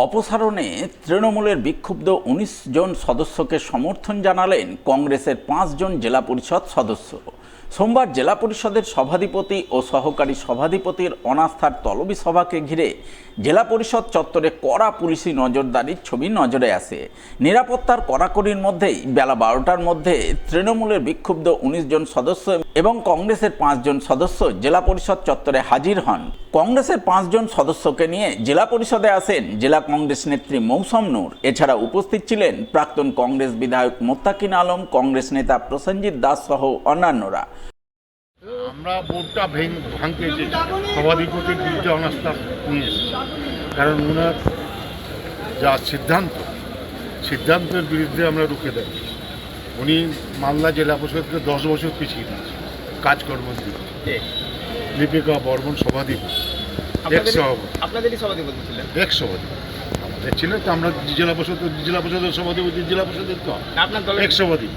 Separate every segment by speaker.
Speaker 1: অপসারণে তৃণমূলের বিক্ষুব্ধ ১৯ জন সদস্যকে সমর্থন জানালেন কংগ্রেসের ৫ জন জেলা পরিষদ সদস্য। সোমবার জেলা পরিষদের সভাধিপতি ও সহকারী সভাধিপতির অনাস্থার তলবি সভাকে ঘিরে জেলা পরিষদ চত্বরে কড়া পুলিশি নজরদারির ছবি নজরে আসে। নিরাপত্তার কড়াকড়ির মধ্যেই বেলা ১২টার মধ্যে তৃণমূলের বিক্ষুব্ধ ১৯ জন সদস্য এবং কংগ্রেসের ৫ জন সদস্য জেলা পরিষদ চত্বরে হাজির হন। কংগ্রেসের ৫ জন সদস্যকে নিয়ে জেলা পরিষদে আসেন জেলা কংগ্রেস নেত্রী মৌসম নূর। এছাড়া উপস্থিত ছিলেন প্রাক্তন কংগ্রেস বিধায়ক মোত্তাকিন আলম, কংগ্রেস নেতা প্রসেনজিৎ দাস সহ অন্যান্যরা।
Speaker 2: আমরা বোর্ডটা ভাঙতে সভাধিপতির বিরুদ্ধে অনাস্থা নিয়ে এসেছি, কারণ ওনার যা সিদ্ধান্তের বিরুদ্ধে আমরা রুখে দেব। উনি মালদা জেলা পরিষদকে ১০ বছর পিছিয়ে দিয়েছে কাজকর্মের দিকে। লিপিকা বর্মন সভাধিপতি,
Speaker 3: আপনাদেরই সভাধিপতি ছিলেন,
Speaker 2: আমাদের ছিলেন তো। আমরা জেলা পরিষদের সভাধিপতি, জেলা পরিষদের তো সভাধিপতি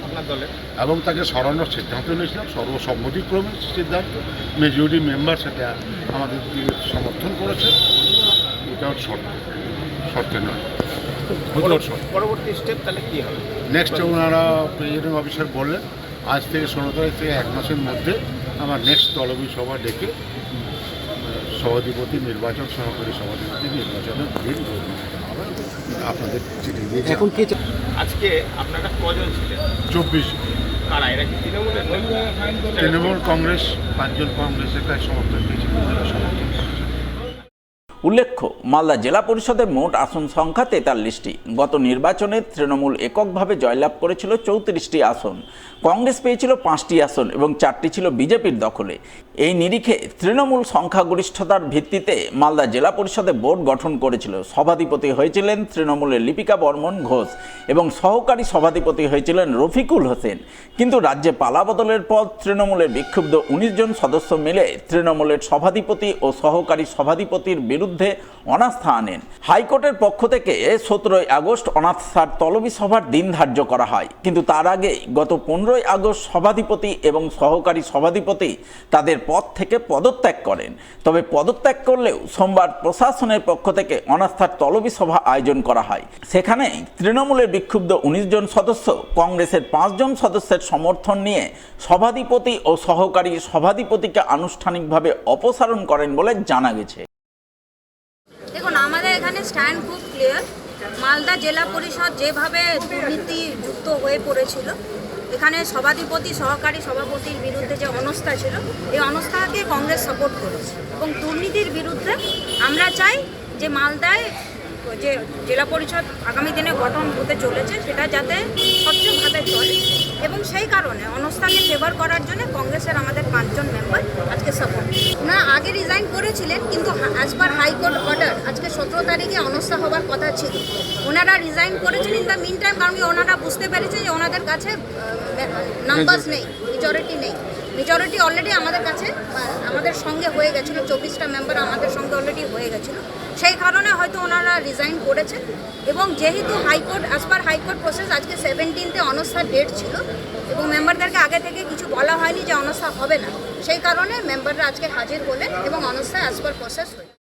Speaker 2: এবং তাকে সরানোর সিদ্ধান্ত নিয়েছিলাম। সর্বসম্মতিক্রমে সিদ্ধান্ত, মেজরিটি মেম্বার সেটা আমাদের সমর্থন করেছে। এটা শর্তে নয়।
Speaker 3: পরবর্তী স্টেপ তাহলে কী হবে?
Speaker 2: নেক্সট ওনারা প্রেসিডেন্ট অফিসার বললেন আজ থেকে ১৬ তারিখ থেকে ১ মাসের মধ্যে আমার নেক্সট তলবি সভা ডেকে সভাধিপতি নির্বাচন, সহকারী সভাধিপতি নির্বাচনের দিন আপনাদের চিঠি দিয়েছে।
Speaker 3: এখন কি আজকে আপনারা কজন ছিলেন?
Speaker 2: ২৪।
Speaker 3: কারা এরা? কি
Speaker 2: তৃণমূল কংগ্রেস ৫ জন কংগ্রেসের কাছে সমর্থন দিয়েছিল।
Speaker 1: উল্লেখ্য, মালদা জেলা পরিষদে মোট আসন সংখ্যা ৪৩টি। গত নির্বাচনে তৃণমূল এককভাবে জয়লাভ করেছিল ৩৪টি আসন, কংগ্রেস পেয়েছিল ৫টি আসন এবং ৪টি ছিল বিজেপির দখলে। এই নিরিখে তৃণমূল সংখ্যাগরিষ্ঠতার ভিত্তিতে মালদা জেলা পরিষদে বোর্ড গঠন করেছিল। সভাধিপতি হয়েছিলেন তৃণমূলের লিপিকা বর্মন ঘোষ এবং সহকারী সভাধিপতি হয়েছিলেন রফিকুল হোসেন। কিন্তু রাজ্যে পালাবদলের পর তৃণমূলের বিক্ষুব্ধ ১৯ জন সদস্য মিলে তৃণমূলের সভাধিপতি ও সহকারী সভাধিপতির বিরুদ্ধে অনাস্থা আনেন। হাইকোর্টের পক্ষ থেকে ১৭ আগস্ট অনাস্থার তলবি সভার দিন ধার্য করা হয়, কিন্তু তার আগে গত ১৫ আগস্ট সভাধিপতি এবং সহকারী সভাধিপতি তাদের পদ থেকে পদত্যাগ করেন। তবে পদত্যাগ করলেও সোমবার প্রশাসনের পক্ষ থেকে অনাস্থার তলবি সভা আয়োজন করা হয়। সেখানে তৃণমূলের বিক্ষুব্ধ ১৯ জন সদস্য কংগ্রেসের ৫ জন সদস্যের সমর্থন নিয়ে সভাধিপতি ও সহকারী সভাধিপতিকে আনুষ্ঠানিকভাবে অপসারণ করেন বলে জানা গেছে।
Speaker 4: দেখুন, আমাদের এখানে স্ট্যান্ড খুব ক্লিয়ার। মালদা জেলা পরিষদ যেভাবে দুর্নীতিযুক্ত হয়ে পড়েছিল, এখানে সভাধিপতি সহকারী সভাপতির বিরুদ্ধে যে অনাস্থা ছিল, এই অনাস্থাকে কংগ্রেস সাপোর্ট করেছে এবং দুর্নীতির বিরুদ্ধে আমরা চাই যে মালদায় যে জেলা পরিষদ আগামী দিনে গঠন হতে চলেছে সেটা যাতে স্বচ্ছভাবে চলে, এবং সেই কারণে অনাস্থাকে ফেভার করার জন্য কংগ্রেসের আমাদের ৫ জন মেম্বার আজকে সাপোর্ট। ওনারা আগে রিজাইন করেছিলেন, কিন্তু অ্যাজ পার হাইকোর্ট অর্ডার আজকে ১৭ তারিখে অনাস্থা হবার কথা ছিল। ওনারা রিজাইন করেছিলেন দ্য মিন টাইম, কারণ ওনারা বুঝতে পেরেছেন যে ওনাদের কাছে নাম্বারস নেই, মেজরিটি নেই। মেজরিটি অলরেডি আমাদের কাছে আমাদের সঙ্গে হয়ে গেছিলো, ২৪টা মেম্বার আমাদের সঙ্গে অলরেডি হয়ে গেছিলো। সেই কারণে হয়তো ওনারা রিজাইন করেছেন, এবং যেহেতু high court as per high court process আজকে 17তে অনাস্থার ডেট ছিল এবং মেম্বারদেরকে আগে থেকে কিছু বলা হয়নি যে অনাস্থা হবে না, সেই কারণে মেম্বাররা আজকে হাজির হলেন এবং অনাস্থা অ্যাজ পার প্রসেস হয়ে